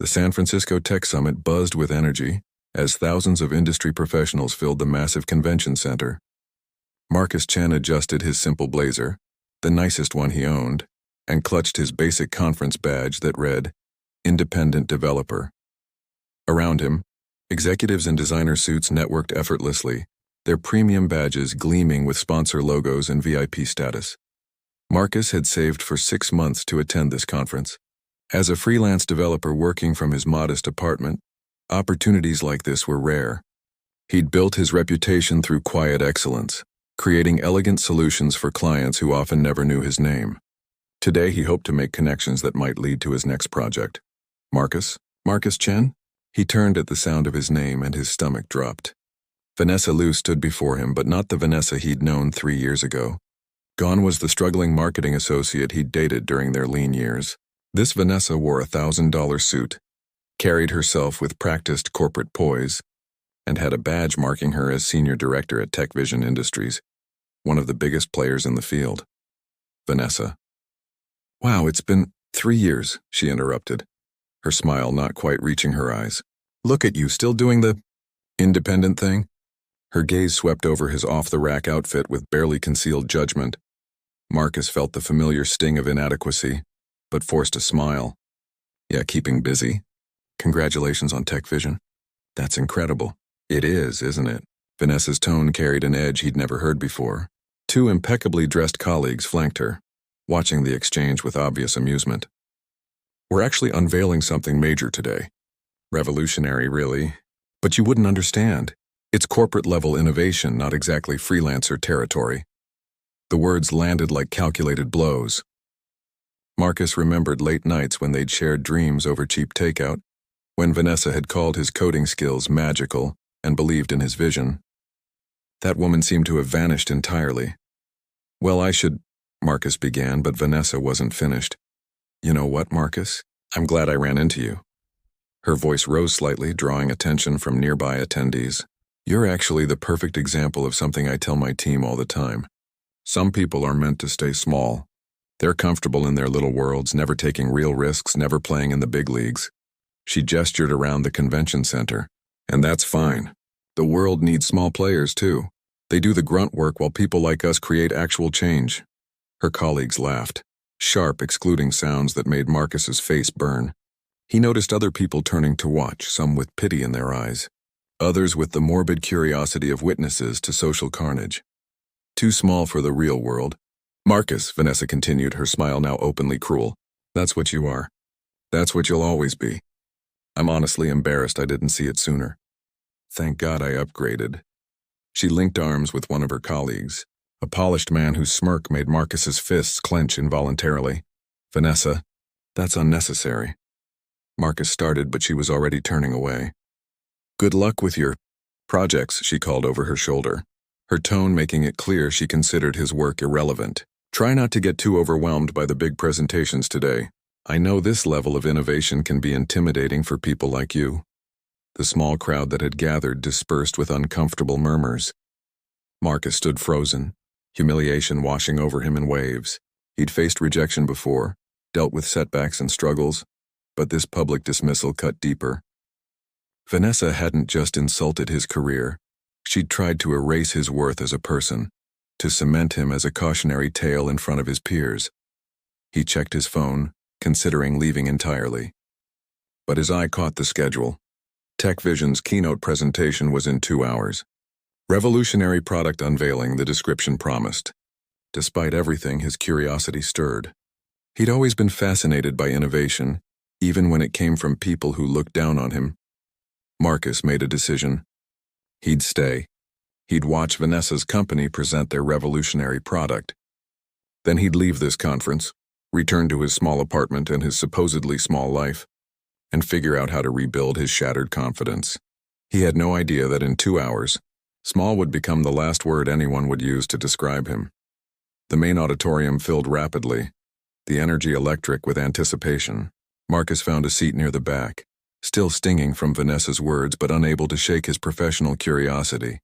The San Francisco Tech Summit buzzed with energy as thousands of industry professionals filled the massive convention center. Marcus Chen adjusted his simple blazer, the nicest one he owned, and clutched his basic conference badge that read, Independent Developer. Around him, executives in designer suits networked effortlessly, their premium badges gleaming with sponsor logos and VIP status. Marcus had saved for 6 months to attend this conference. As a freelance developer working from his modest apartment, opportunities like this were rare. He'd built his reputation through quiet excellence, creating elegant solutions for clients who often never knew his name. Today he hoped to make connections that might lead to his next project. Marcus Chen? He turned at the sound of his name and his stomach dropped. Vanessa Liu stood before him, but not the Vanessa he'd known 3 years ago. Gone was the struggling marketing associate he'd dated during their lean years. This Vanessa wore a $1,000 suit, carried herself with practiced corporate poise, and had a badge marking her as senior director at Tech Vision Industries, one of the biggest players in the field. Vanessa. Wow, it's been 3 years, she interrupted, her smile not quite reaching her eyes. Look at you, still doing the independent thing? Her gaze swept over his off-the-rack outfit with barely concealed judgment. Marcus felt the familiar sting of inadequacy, but forced a smile. Yeah, keeping busy. Congratulations on Tech Vision. That's incredible. It is, isn't it? Vanessa's tone carried an edge he'd never heard before. 2 impeccably dressed colleagues flanked her, watching the exchange with obvious amusement. We're actually unveiling something major today. Revolutionary, really. But you wouldn't understand. It's corporate-level innovation, not exactly freelancer territory. The words landed like calculated blows. Marcus remembered late nights when they'd shared dreams over cheap takeout, when Vanessa had called his coding skills magical and believed in his vision. That woman seemed to have vanished entirely. Well, Marcus began, but Vanessa wasn't finished. You know what, Marcus? I'm glad I ran into you. Her voice rose slightly, drawing attention from nearby attendees. You're actually the perfect example of something I tell my team all the time. Some people are meant to stay small. They're comfortable in their little worlds, never taking real risks, never playing in the big leagues. She gestured around the convention center. And that's fine. The world needs small players, too. They do the grunt work while people like us create actual change. Her colleagues laughed, sharp, excluding sounds that made Marcus's face burn. He noticed other people turning to watch, some with pity in their eyes, others with the morbid curiosity of witnesses to social carnage. Too small for the real world. Marcus, Vanessa continued, her smile now openly cruel. That's what you are. That's what you'll always be. I'm honestly embarrassed I didn't see it sooner. Thank God I upgraded. She linked arms with one of her colleagues, a polished man whose smirk made Marcus's fists clench involuntarily. Vanessa, that's unnecessary. Marcus started, but she was already turning away. Good luck with your projects, she called over her shoulder, her tone making it clear she considered his work irrelevant. Try not to get too overwhelmed by the big presentations today. I know this level of innovation can be intimidating for people like you. The small crowd that had gathered dispersed with uncomfortable murmurs. Marcus stood frozen, humiliation washing over him in waves. He'd faced rejection before, dealt with setbacks and struggles, but this public dismissal cut deeper. Vanessa hadn't just insulted his career. She'd tried to erase his worth as a person, to cement him as a cautionary tale in front of his peers. He checked his phone, considering leaving entirely. But his eye caught the schedule. Tech Vision's keynote presentation was in 2 hours. Revolutionary product unveiling, the description promised. Despite everything, his curiosity stirred. He'd always been fascinated by innovation, even when it came from people who looked down on him. Marcus made a decision. He'd stay. He'd watch Vanessa's company present their revolutionary product. Then he'd leave this conference, return to his small apartment and his supposedly small life, and figure out how to rebuild his shattered confidence. He had no idea that in 2 hours, small would become the last word anyone would use to describe him. The main auditorium filled rapidly, the energy electric with anticipation. Marcus found a seat near the back, still stinging from Vanessa's words but unable to shake his professional curiosity.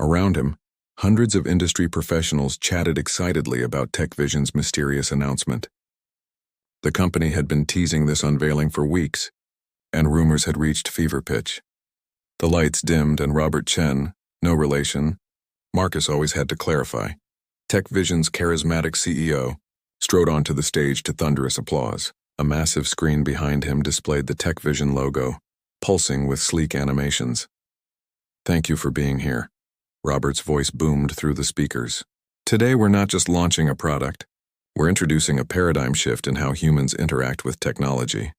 Around him, hundreds of industry professionals chatted excitedly about Tech Vision's mysterious announcement. The company had been teasing this unveiling for weeks, and rumors had reached fever pitch. The lights dimmed and Robert Chen, no relation, Marcus always had to clarify, TechVision's charismatic CEO, strode onto the stage to thunderous applause. A massive screen behind him displayed the TechVision logo, pulsing with sleek animations. "Thank you for being here," Robert's voice boomed through the speakers. "Today we're not just launching a product, we're introducing a paradigm shift in how humans interact with technology."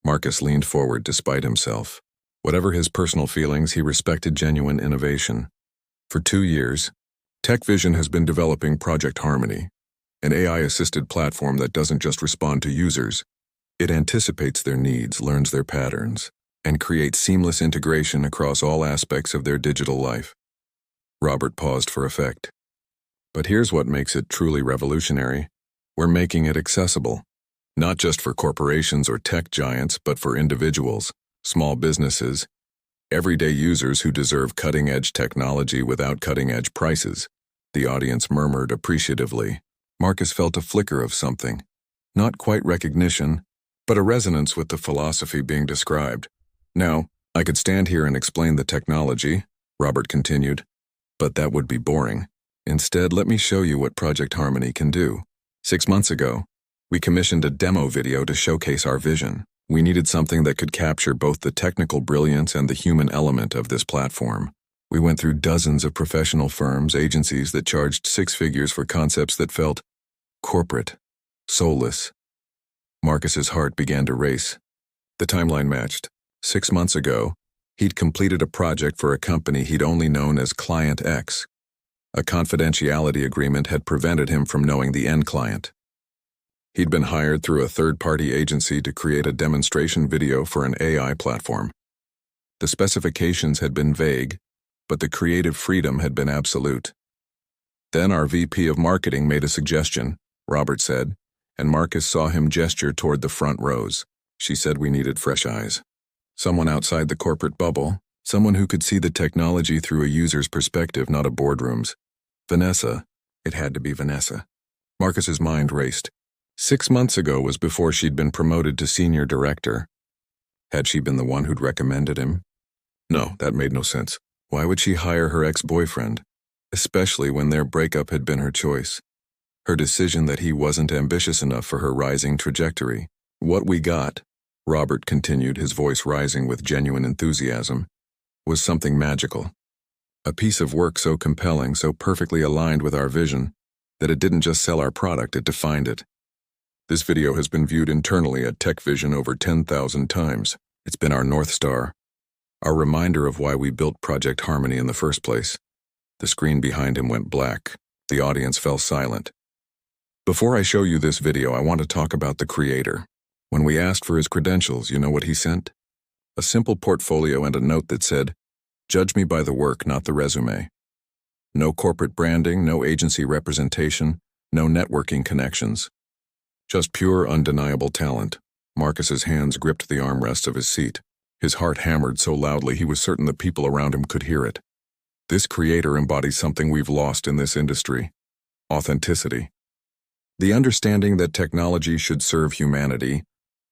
Marcus leaned forward despite himself. Whatever his personal feelings, he respected genuine innovation. For 2 years, TechVision has been developing Project Harmony, an AI-assisted platform that doesn't just respond to users. It anticipates their needs, learns their patterns, and creates seamless integration across all aspects of their digital life. Robert paused for effect. But here's what makes it truly revolutionary. We're making it accessible, not just for corporations or tech giants, but for individuals, small businesses, everyday users who deserve cutting-edge technology without cutting-edge prices. The audience murmured appreciatively. Marcus felt a flicker of something. Not quite recognition, but a resonance with the philosophy being described. "Now, I could stand here and explain the technology," Robert continued, "but that would be boring. Instead, let me show you what Project Harmony can do. 6 months ago, we commissioned a demo video to showcase our vision. We needed something that could capture both the technical brilliance and the human element of this platform. We went through dozens of professional firms, agencies that charged 6 figures for concepts that felt corporate, soulless." Marcus's heart began to race. The timeline matched. 6 months ago, he'd completed a project for a company he'd only known as Client X. A confidentiality agreement had prevented him from knowing the end client. He'd been hired through a third-party agency to create a demonstration video for an AI platform. The specifications had been vague, but the creative freedom had been absolute. Then our VP of marketing made a suggestion, Robert said, and Marcus saw him gesture toward the front rows. She said we needed fresh eyes. Someone outside the corporate bubble, someone who could see the technology through a user's perspective, not a boardroom's. Vanessa. It had to be Vanessa. Marcus's mind raced. 6 months ago was before she'd been promoted to senior director. Had she been the one who'd recommended him? No, that made no sense. Why would she hire her ex-boyfriend, especially when their breakup had been her choice? Her decision that he wasn't ambitious enough for her rising trajectory. What we got, Robert continued, his voice rising with genuine enthusiasm, was something magical. A piece of work so compelling, so perfectly aligned with our vision, that it didn't just sell our product, it defined it. This video has been viewed internally at TechVision over 10,000 times. It's been our North Star, our reminder of why we built Project Harmony in the first place. The screen behind him went black. The audience fell silent. Before I show you this video, I want to talk about the creator. When we asked for his credentials, you know what he sent? A simple portfolio and a note that said, "Judge me by the work, not the resume." No corporate branding, no agency representation, no networking connections. Just pure, undeniable talent. Marcus's hands gripped the armrests of his seat. His heart hammered so loudly he was certain the people around him could hear it. This creator embodies something we've lost in this industry: authenticity. The understanding that technology should serve humanity,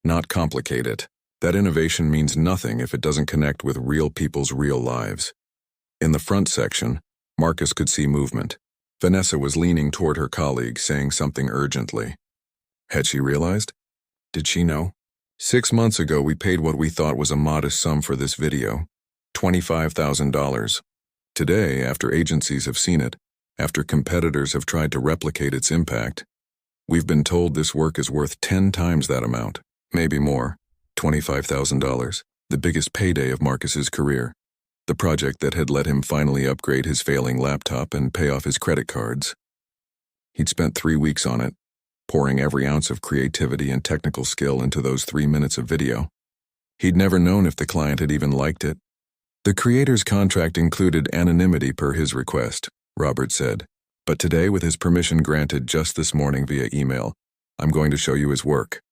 not complicate it. That innovation means nothing if it doesn't connect with real people's real lives. In the front section, Marcus could see movement. Vanessa was leaning toward her colleague, saying something urgently. Had she realized? Did she know? 6 months ago, we paid what we thought was a modest sum for this video, $25,000. Today, after agencies have seen it, after competitors have tried to replicate its impact, we've been told this work is worth 10 times that amount, maybe more. $25,000, the biggest payday of Marcus's career. The project that had let him finally upgrade his failing laptop and pay off his credit cards. He'd spent 3 weeks on it, pouring every ounce of creativity and technical skill into those 3 minutes of video. He'd never known if the client had even liked it. The creator's contract included anonymity per his request, Robert said. But today, with his permission granted just this morning via email, I'm going to show you his work.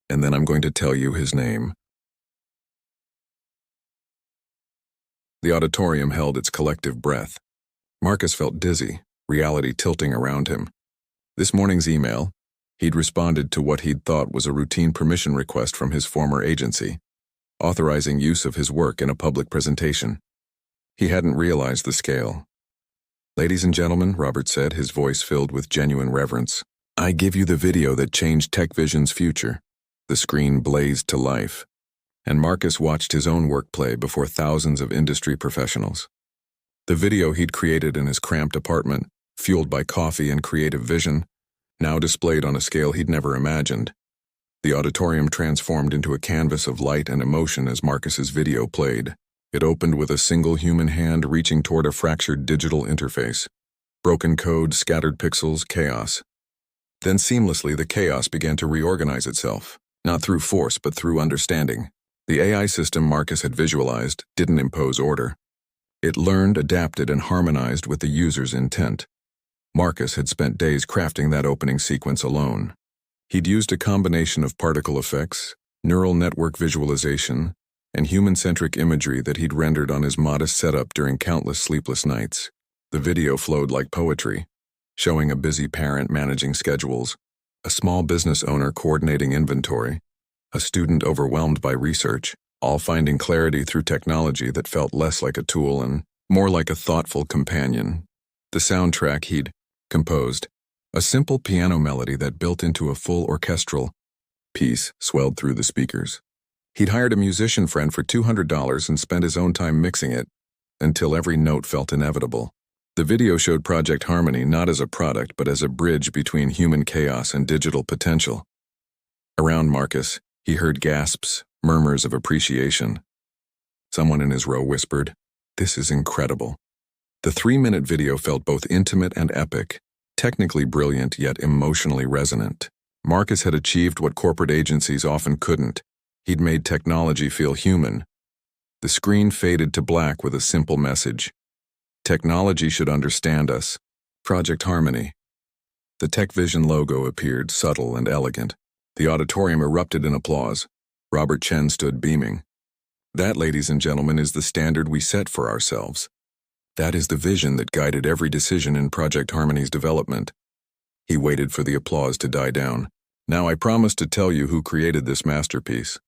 And then I'm going to tell you his name. The auditorium held its collective breath. Marcus felt dizzy, reality tilting around him. This morning's email, he'd responded to what he'd thought was a routine permission request from his former agency. authorizing use of his work in a public presentation. He hadn't realized the scale. "Ladies and gentlemen," Robert said, his voice filled with genuine reverence, "I give you the video that changed TechVision's future." The screen blazed to life, and Marcus watched his own work play before thousands of industry professionals. The video he'd created in his cramped apartment, fueled by coffee and creative vision, now displayed on a scale he'd never imagined. The auditorium transformed into a canvas of light and emotion as Marcus's video played. It opened with a single human hand reaching toward a fractured digital interface. Broken code, scattered pixels, chaos. Then seamlessly the chaos began to reorganize itself, not through force but through understanding. The AI system Marcus had visualized didn't impose order. It learned, adapted, and harmonized with the user's intent. Marcus had spent days crafting that opening sequence alone. He'd used a combination of particle effects, neural network visualization, and human-centric imagery that he'd rendered on his modest setup during countless sleepless nights. The video flowed like poetry, showing a busy parent managing schedules, a small business owner coordinating inventory, a student overwhelmed by research, all finding clarity through technology that felt less like a tool and more like a thoughtful companion. The soundtrack he'd composed, a simple piano melody that built into a full orchestral piece, swelled through the speakers. He'd hired a musician friend for $200 and spent his own time mixing it until every note felt inevitable. The video showed Project Harmony not as a product but as a bridge between human chaos and digital potential. Around Marcus, he heard gasps, murmurs of appreciation. Someone in his row whispered, "This is incredible." The 3-minute video felt both intimate and epic, technically brilliant yet emotionally resonant. Marcus had achieved what corporate agencies often couldn't. He'd made technology feel human. The screen faded to black with a simple message. Technology should understand us. Project Harmony. The TechVision logo appeared, subtle and elegant. The auditorium erupted in applause. Robert Chen stood beaming. "That, ladies and gentlemen, is the standard we set for ourselves. That is the vision that guided every decision in Project Harmony's development." He waited for the applause to die down. "Now I promise to tell you who created this masterpiece."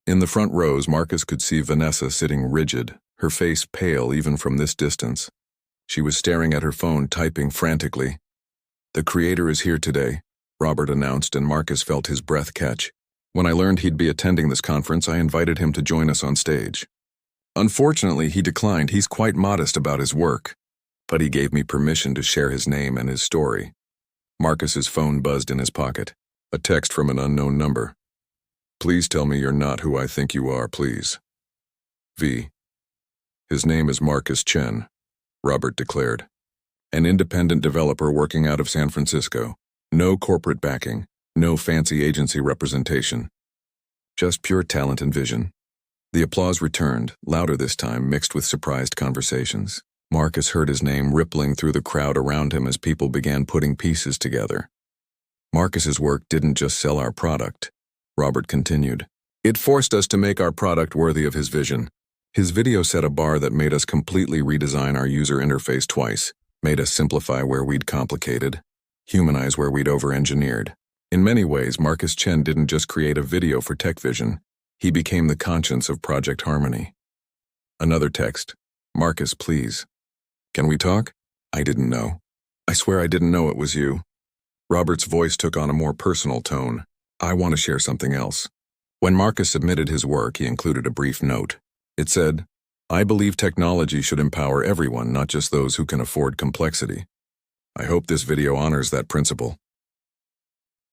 In the front rows, Marcus could see Vanessa sitting rigid, her face pale even from this distance. She was staring at her phone, typing frantically. "The creator is here today," Robert announced, and Marcus felt his breath catch. "When I learned he'd be attending this conference, I invited him to join us on stage. Unfortunately, he declined. He's quite modest about his work, but he gave me permission to share his name and his story." Marcus's phone buzzed in his pocket. A text from an unknown number. "Please tell me you're not who I think you are, please. V." "His name is Marcus Chen," Robert declared. "An independent developer working out of San Francisco. No corporate backing, no fancy agency representation. Just pure talent and vision." The applause returned, louder this time, mixed with surprised conversations. Marcus heard his name rippling through the crowd around him as people began putting pieces together. "Marcus's work didn't just sell our product," Robert continued. "It forced us to make our product worthy of his vision. His video set a bar that made us completely redesign our user interface twice, made us simplify where we'd complicated, humanize where we'd over-engineered. In many ways, Marcus Chen didn't just create a video for TechVision. He became the conscience of Project Harmony." Another text. "Marcus, please. Can we talk? I didn't know. I swear I didn't know it was you." Robert's voice took on a more personal tone. "I want to share something else." When Marcus submitted his work, he included a brief note. It said, "I believe technology should empower everyone, not just those who can afford complexity. I hope this video honors that principle."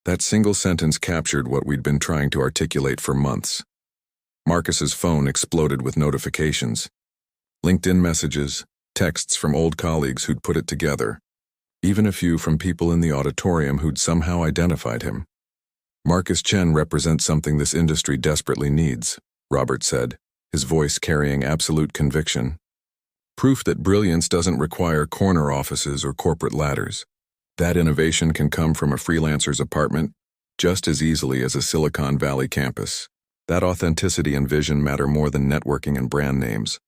That single sentence captured what we'd been trying to articulate for months. Marcus's phone exploded with notifications. LinkedIn messages, texts from old colleagues who'd put it together, even a few from people in the auditorium who'd somehow identified him. "Marcus Chen represents something this industry desperately needs," Robert said, his voice carrying absolute conviction. "Proof that brilliance doesn't require corner offices or corporate ladders. That innovation can come from a freelancer's apartment just as easily as a Silicon Valley campus. That authenticity and vision matter more than networking and brand names."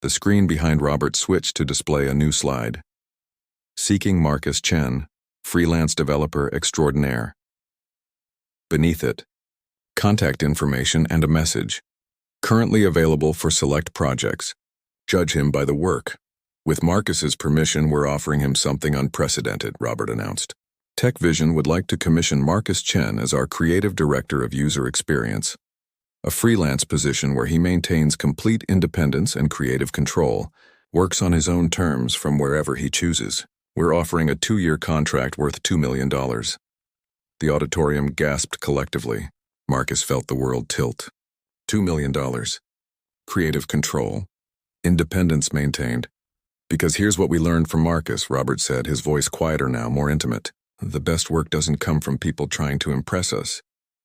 The screen behind Robert switched to display a new slide. "Seeking Marcus Chen, freelance developer extraordinaire." Beneath it, contact information and a message. Currently available for select projects. Judge him by the work. With Marcus's permission, we're offering him something unprecedented, Robert announced. Tech Vision would like to commission Marcus Chen as our creative director of user experience, a freelance position where he maintains complete independence and creative control, works on his own terms from wherever he chooses. We're offering a 2-year contract worth $2 million. The auditorium gasped collectively. Marcus felt the world tilt. $2 million. Creative control. Independence maintained. Because here's what we learned from Marcus, Robert said, his voice quieter now, more intimate. The best work doesn't come from people trying to impress us.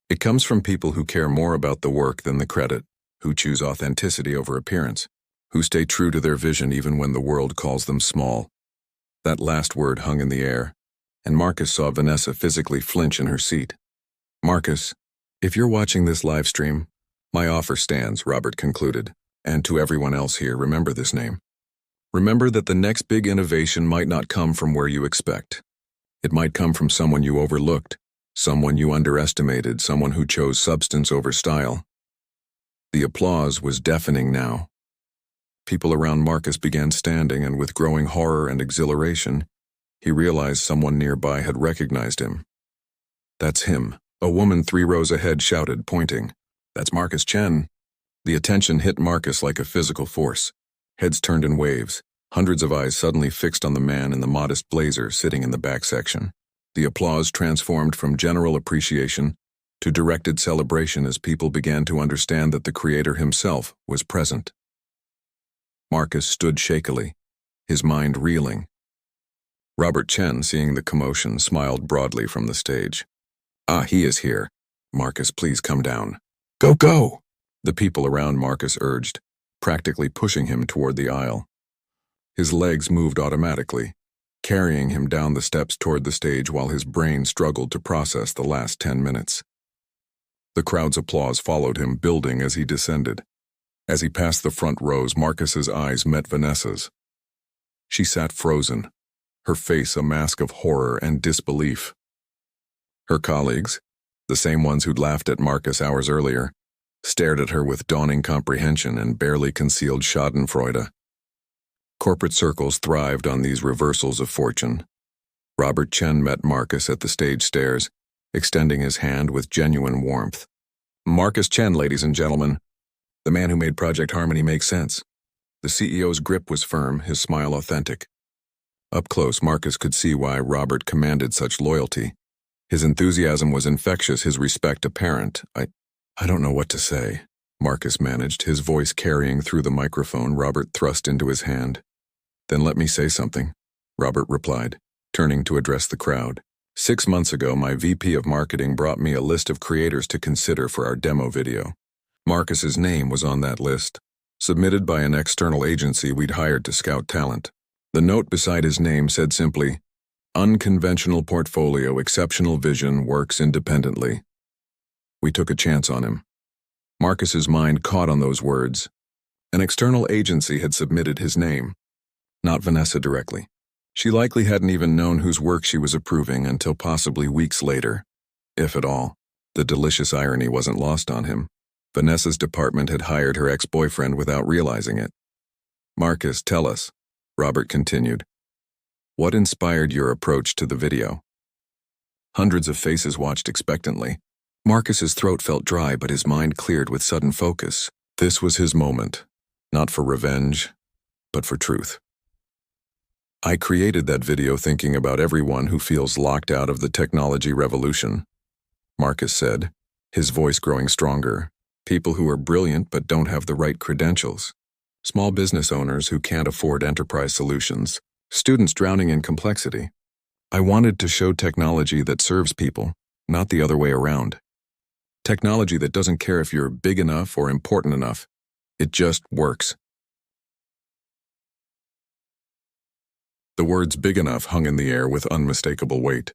It comes from people who care more about the work than the credit, who choose authenticity over appearance, who stay true to their vision even when the world calls them small. That last word hung in the air, and Marcus saw Vanessa physically flinch in her seat. Marcus, if you're watching this live stream, my offer stands, Robert concluded. And to everyone else here, remember this name. Remember that the next big innovation might not come from where you expect. It might come from someone you overlooked, someone you underestimated, someone who chose substance over style. The applause was deafening now. People around Marcus began standing, and with growing horror and exhilaration, he realized someone nearby had recognized him. That's him, a woman 3 rows ahead shouted, pointing. That's Marcus Chen. The attention hit Marcus like a physical force. Heads turned in waves, hundreds of eyes suddenly fixed on the man in the modest blazer sitting in the back section. The applause transformed from general appreciation to directed celebration as people began to understand that the creator himself was present. Marcus stood shakily, his mind reeling. Robert Chen, seeing the commotion, smiled broadly from the stage. Ah, he is here. Marcus, please come down. Go, go! The people around Marcus urged, practically pushing him toward the aisle. His legs moved automatically, carrying him down the steps toward the stage while his brain struggled to process the last 10 minutes. The crowd's applause followed him, building as he descended. As he passed the front rows, Marcus's eyes met Vanessa's. She sat frozen, her face a mask of horror and disbelief. Her colleagues, the same ones who'd laughed at Marcus hours earlier, stared at her with dawning comprehension and barely concealed schadenfreude. Corporate circles thrived on these reversals of fortune. Robert Chen met Marcus at the stage stairs, extending his hand with genuine warmth. Marcus Chen, ladies and gentlemen. The man who made Project Harmony make sense. The CEO's grip was firm, his smile authentic. Up close, Marcus could see why Robert commanded such loyalty. His enthusiasm was infectious, his respect apparent. I don't know what to say, Marcus managed, his voice carrying through the microphone Robert thrust into his hand. Then let me say something, Robert replied, turning to address the crowd. 6 months ago, my VP of marketing brought me a list of creators to consider for our demo video. Marcus's name was on that list, submitted by an external agency we'd hired to scout talent. The note beside his name said simply, "Unconventional portfolio, exceptional vision, works independently." We took a chance on him. Marcus's mind caught on those words. An external agency had submitted his name, not Vanessa directly. She likely hadn't even known whose work she was approving until possibly weeks later, if at all. The delicious irony wasn't lost on him. Vanessa's department had hired her ex-boyfriend without realizing it. Marcus, tell us, Robert continued. What inspired your approach to the video? Hundreds of faces watched expectantly. Marcus's throat felt dry, but his mind cleared with sudden focus. This was his moment, not for revenge, but for truth. I created that video thinking about everyone who feels locked out of the technology revolution, Marcus said, his voice growing stronger. People who are brilliant but don't have the right credentials. Small business owners who can't afford enterprise solutions. Students drowning in complexity. I wanted to show technology that serves people, not the other way around. Technology that doesn't care if you're big enough or important enough. It just works. The words big enough hung in the air with unmistakable weight.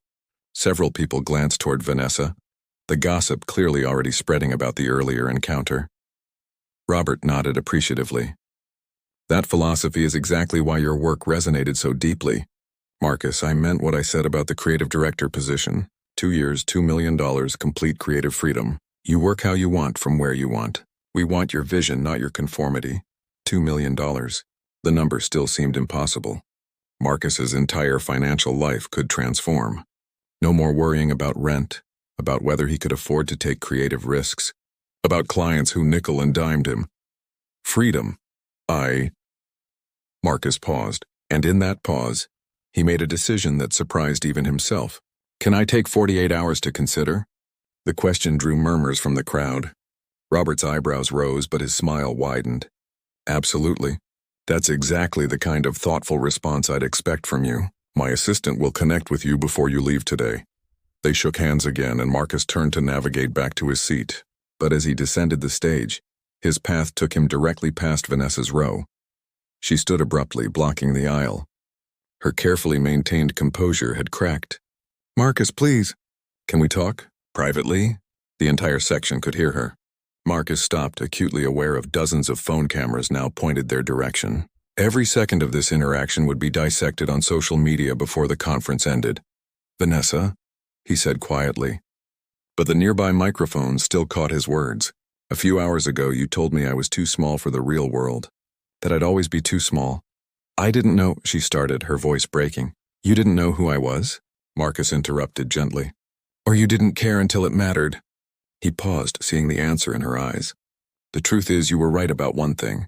Several people glanced toward Vanessa, the gossip clearly already spreading about the earlier encounter. Robert nodded appreciatively. That philosophy is exactly why your work resonated so deeply. Marcus, I meant what I said about the creative director position. 2 years, $2 million, complete creative freedom. You work how you want from where you want. We want your vision, not your conformity. $2 million. The number still seemed impossible. Marcus's entire financial life could transform. No more worrying about rent, about whether he could afford to take creative risks, about clients who nickel and dimed him. Freedom. Marcus paused, and in that pause, he made a decision that surprised even himself. Can I take 48 hours to consider? The question drew murmurs from the crowd. Robert's eyebrows rose, but his smile widened. Absolutely. That's exactly the kind of thoughtful response I'd expect from you. My assistant will connect with you before you leave today. They shook hands again, and Marcus turned to navigate back to his seat. But as he descended the stage, his path took him directly past Vanessa's row. She stood abruptly, blocking the aisle. Her carefully maintained composure had cracked. Marcus, please. Can we talk? Privately? The entire section could hear her. Marcus stopped, acutely aware of dozens of phone cameras now pointed their direction. Every second of this interaction would be dissected on social media before the conference ended. Vanessa, he said quietly. But the nearby microphone still caught his words. A few hours ago, you told me I was too small for the real world. That I'd always be too small. I didn't know, she started, her voice breaking. You didn't know who I was? Marcus interrupted gently. Or you didn't care until it mattered? He paused, seeing the answer in her eyes. The truth is, you were right about one thing.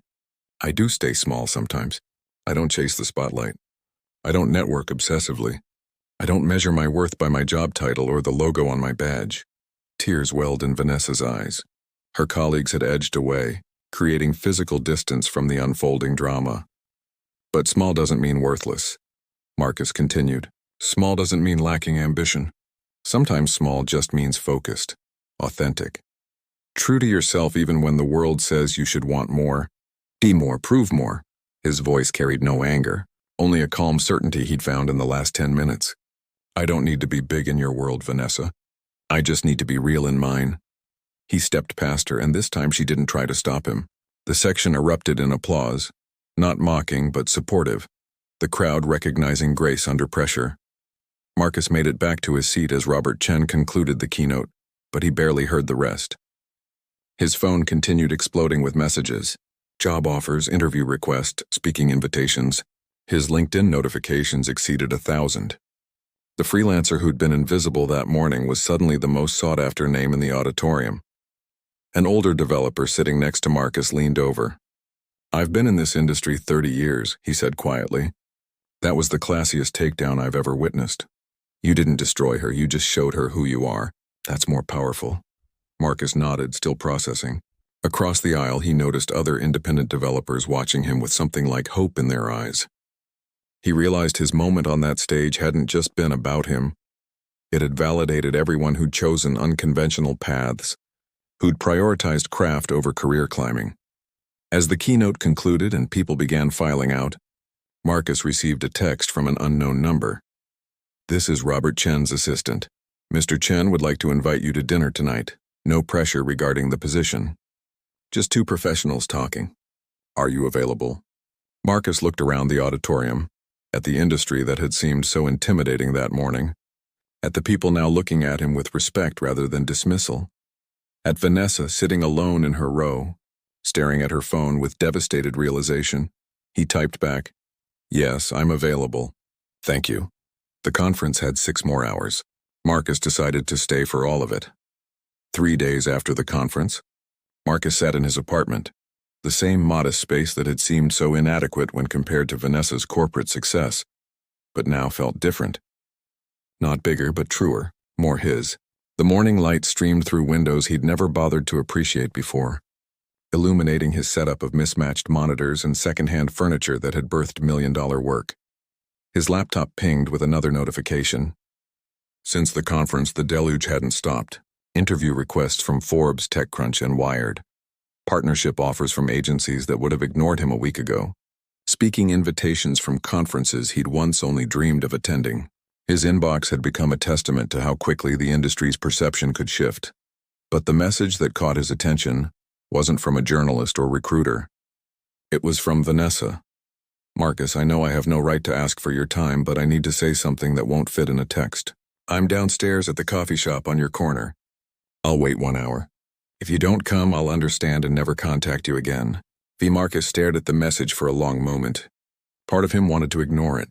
I do stay small sometimes. I don't chase the spotlight. I don't network obsessively. I don't measure my worth by my job title or the logo on my badge. Tears welled in Vanessa's eyes. Her colleagues had edged away, creating physical distance from the unfolding drama. But small doesn't mean worthless. Marcus continued. Small doesn't mean lacking ambition. Sometimes small just means focused, authentic. True to yourself even when the world says you should want more. Be more, prove more. His voice carried no anger, only a calm certainty he'd found in the last 10 minutes. I don't need to be big in your world, Vanessa. I just need to be real in mine. He stepped past her, and this time she didn't try to stop him. The section erupted in applause, not mocking but supportive, the crowd recognizing grace under pressure. Marcus made it back to his seat as Robert Chen concluded the keynote, but he barely heard the rest. His phone continued exploding with messages. Job offers, interview requests, speaking invitations. His LinkedIn notifications exceeded 1,000. The freelancer who'd been invisible that morning was suddenly the most sought-after name in the auditorium. An older developer sitting next to Marcus leaned over. I've been in this industry 30 years, he said quietly. That was the classiest takedown I've ever witnessed. You didn't destroy her, you just showed her who you are. That's more powerful. Marcus nodded, still processing. Across the aisle, he noticed other independent developers watching him with something like hope in their eyes. He realized his moment on that stage hadn't just been about him. It had validated everyone who'd chosen unconventional paths, who'd prioritized craft over career climbing. As the keynote concluded and people began filing out, Marcus received a text from an unknown number. This is Robert Chen's assistant. Mr. Chen would like to invite you to dinner tonight. No pressure regarding the position. Just two professionals talking. Are you available? Marcus looked around the auditorium, at the industry that had seemed so intimidating that morning, at the people now looking at him with respect rather than dismissal, at Vanessa sitting alone in her row, staring at her phone with devastated realization. He typed back, Yes, I'm available. Thank you. The conference had 6 more hours. Marcus decided to stay for all of it. 3 days after the conference, Marcus sat in his apartment, the same modest space that had seemed so inadequate when compared to Vanessa's corporate success, but now felt different. Not bigger, but truer, more his. The morning light streamed through windows he'd never bothered to appreciate before, illuminating his setup of mismatched monitors and secondhand furniture that had birthed million-dollar work. His laptop pinged with another notification. Since the conference, the deluge hadn't stopped. Interview requests from Forbes, TechCrunch, and Wired. Partnership offers from agencies that would have ignored him a week ago. Speaking invitations from conferences he'd once only dreamed of attending. His inbox had become a testament to how quickly the industry's perception could shift. But the message that caught his attention wasn't from a journalist or recruiter. It was from Vanessa. Marcus, I know I have no right to ask for your time, but I need to say something that won't fit in a text. I'm downstairs at the coffee shop on your corner. I'll wait 1 hour. If you don't come, I'll understand and never contact you again. V. Marcus stared at the message for a long moment. Part of him wanted to ignore it,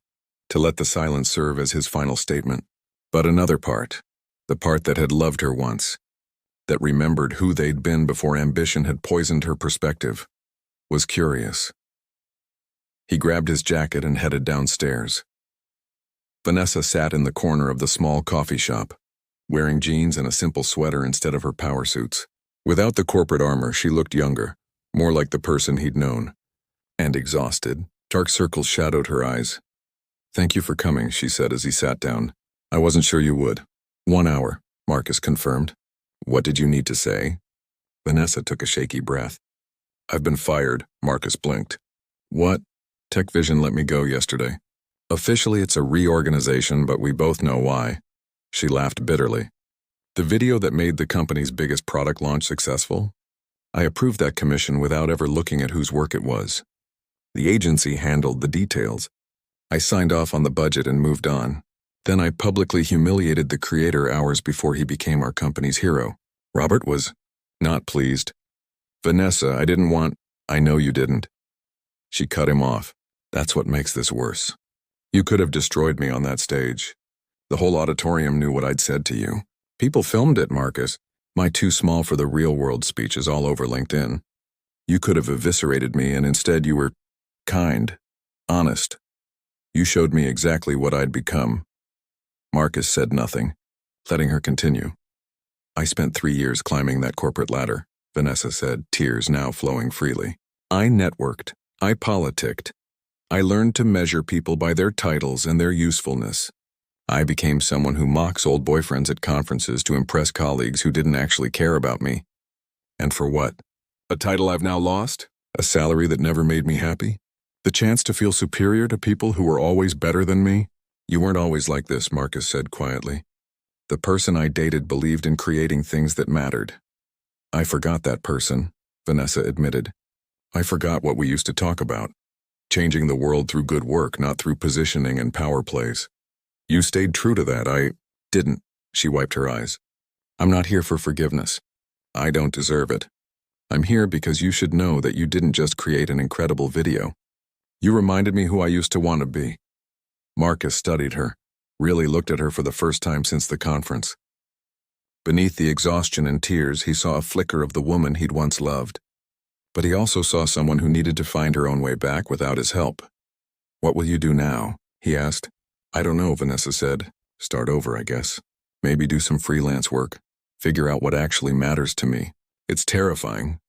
to let the silence serve as his final statement. But another part, the part that had loved her once, that remembered who they'd been before ambition had poisoned her perspective, was curious. He grabbed his jacket and headed downstairs. Vanessa sat in the corner of the small coffee shop, wearing jeans and a simple sweater instead of her power suits. Without the corporate armor, she looked younger, more like the person he'd known. And exhausted, dark circles shadowed her eyes. "Thank you for coming," she said as he sat down. "I wasn't sure you would." 1 hour, Marcus confirmed. "What did you need to say?" Vanessa took a shaky breath. "I've been fired," Marcus blinked. "What?" "Tech Vision let me go yesterday. Officially it's a reorganization, but we both know why." She laughed bitterly. "The video that made the company's biggest product launch successful? I approved that commission without ever looking at whose work it was. The agency handled the details. I signed off on the budget and moved on. Then I publicly humiliated the creator hours before he became our company's hero." Robert was not pleased. "Vanessa, I didn't want—" "I know you didn't." She cut him off. "That's what makes this worse. You could have destroyed me on that stage. The whole auditorium knew what I'd said to you. People filmed it, Marcus. My too small for the real world speech is all over LinkedIn. You could have eviscerated me, and instead you were kind, honest. You showed me exactly what I'd become." Marcus said nothing, letting her continue. "I spent 3 years climbing that corporate ladder," Vanessa said, tears now flowing freely. "I networked. I politicked. I learned to measure people by their titles and their usefulness. I became someone who mocks old boyfriends at conferences to impress colleagues who didn't actually care about me. And for what? A title I've now lost? A salary that never made me happy? The chance to feel superior to people who were always better than me?" "You weren't always like this," Marcus said quietly. "The person I dated believed in creating things that mattered." "I forgot that person," Vanessa admitted. "I forgot what we used to talk about. Changing the world through good work, not through positioning and power plays. You stayed true to that. I didn't." She wiped her eyes. "I'm not here for forgiveness. I don't deserve it. I'm here because you should know that you didn't just create an incredible video. You reminded me who I used to want to be." Marcus studied her, really looked at her for the first time since the conference. Beneath the exhaustion and tears, he saw a flicker of the woman he'd once loved. But he also saw someone who needed to find her own way back without his help. "What will you do now?" he asked. "I don't know," Vanessa said. "Start over, I guess. Maybe do some freelance work. Figure out what actually matters to me. It's terrifying.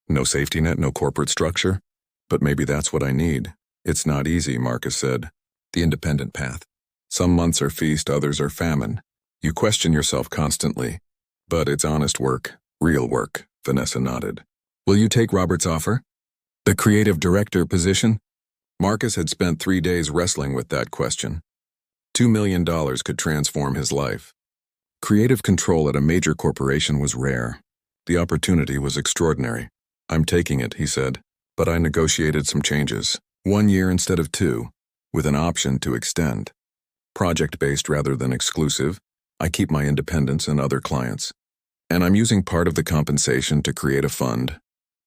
No safety net, no corporate structure. But maybe that's what I need." "It's not easy," Marcus said. "The independent path. Some months are feast, others are famine. You question yourself constantly. But it's honest work, real work," Vanessa nodded. "Will you take Robert's offer? The creative director position?" Marcus had spent 3 days wrestling with that question. $2 million could transform his life. Creative control at a major corporation was rare. The opportunity was extraordinary. "I'm taking it," he said, "but I negotiated some changes. 1 year instead of 2, with an option to extend. Project-based rather than exclusive. I keep my independence and other clients. And I'm using part of the compensation to create a fund.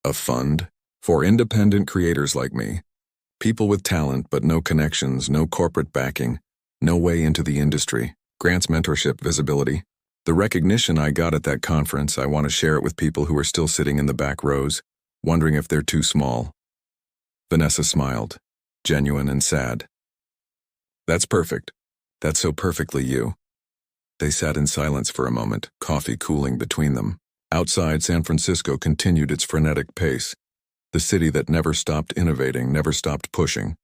A fund for independent creators like me. People with talent but no connections, no corporate backing, no way into the industry. Grants mentorship, visibility. The recognition I got at that conference, I want to share it with people who are still sitting in the back rows, wondering if they're too small." Vanessa smiled, genuine and sad. "That's perfect. That's so perfectly you." They sat in silence for a moment, coffee cooling between them. Outside, San Francisco continued its frenetic pace, the city that never stopped innovating, never stopped pushing.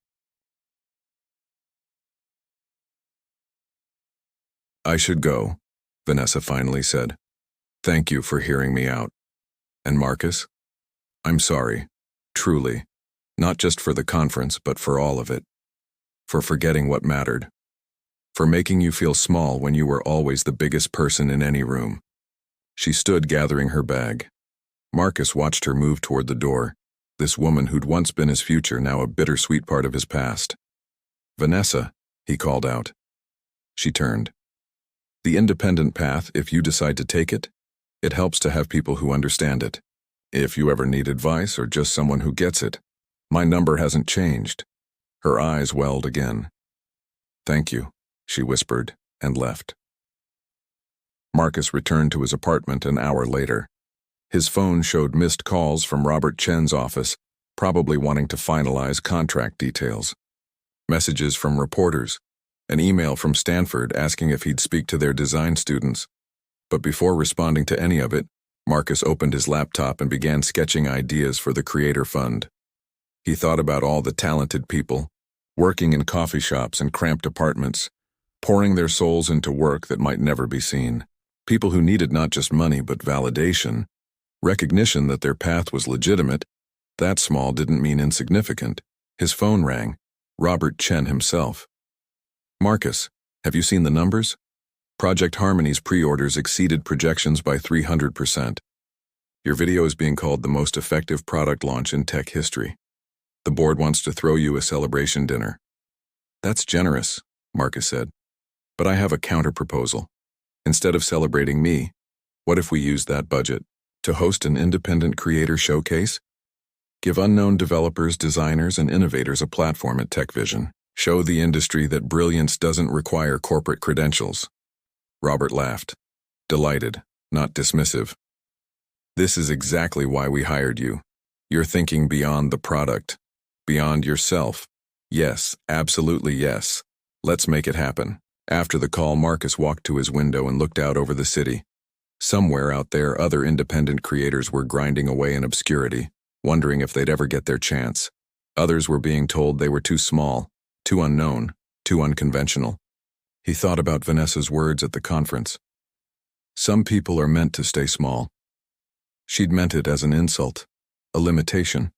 "I should go," Vanessa finally said. "Thank you for hearing me out. And Marcus, I'm sorry, truly, not just for the conference, but for all of it. For forgetting what mattered. For making you feel small when you were always the biggest person in any room." She stood gathering her bag. Marcus watched her move toward the door, this woman who'd once been his future, now a bittersweet part of his past. "Vanessa," he called out. She turned. "The independent path, if you decide to take it, It helps to have people who understand it. If you ever need advice or just someone who gets it, my number hasn't changed." Her eyes welled again. "Thank you," she whispered, and left. Marcus returned to his apartment an hour later. His phone showed missed calls from Robert Chen's office, probably wanting to finalize contract details. Messages from reporters, an email from Stanford asking if he'd speak to their design students. But before responding to any of it, Marcus opened his laptop and began sketching ideas for the Creator Fund. He thought about all the talented people, working in coffee shops and cramped apartments, pouring their souls into work that might never be seen. People who needed not just money but validation, recognition that their path was legitimate. That small didn't mean insignificant. His phone rang. Robert Chen himself. "Marcus, have you seen the numbers? Project Harmony's pre-orders exceeded projections by 300%. Your video is being called the most effective product launch in tech history. The board wants to throw you a celebration dinner." "That's generous," Marcus said. "But I have a counter-proposal. Instead of celebrating me, what if we use that budget to host an independent creator showcase? Give unknown developers, designers, and innovators a platform at TechVision. Show the industry that brilliance doesn't require corporate credentials." Robert laughed, delighted, not dismissive. "This is exactly why we hired you. You're thinking beyond the product, beyond yourself. Yes, absolutely yes. Let's make it happen." After the call, Marcus walked to his window and looked out over the city. Somewhere out there, other independent creators were grinding away in obscurity, wondering if they'd ever get their chance. Others were being told they were too small, too unknown, too unconventional. He thought about Vanessa's words at the conference. Some people are meant to stay small. She'd meant it as an insult, a limitation.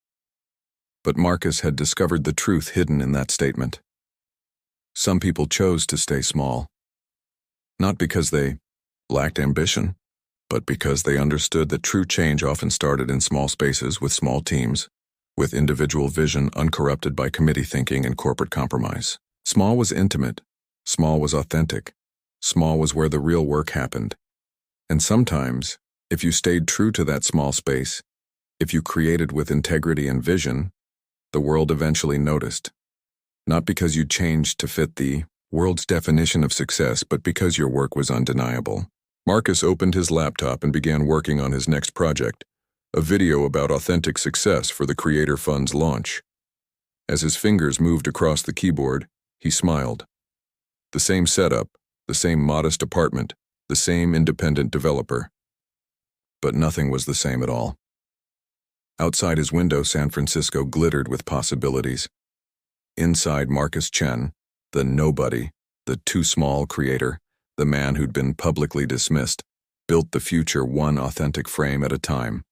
But Marcus had discovered the truth hidden in that statement. Some people chose to stay small, not because they lacked ambition, but because they understood that true change often started in small spaces with small teams, with individual vision uncorrupted by committee thinking and corporate compromise. Small was intimate. Small was authentic. Small was where the real work happened. And sometimes, if you stayed true to that small space, if you created with integrity and vision, the world eventually noticed. Not because you changed to fit the world's definition of success, but because your work was undeniable. Marcus opened his laptop and began working on his next project, a video about authentic success for the Creator Fund's launch. As his fingers moved across the keyboard, he smiled. The same setup, the same modest apartment, the same independent developer. But nothing was the same at all. Outside his window, San Francisco glittered with possibilities. Inside, Marcus Chen, the nobody, the too small creator, the man who'd been publicly dismissed, built the future one authentic frame at a time.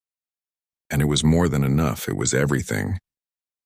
And it was more than enough, it was everything.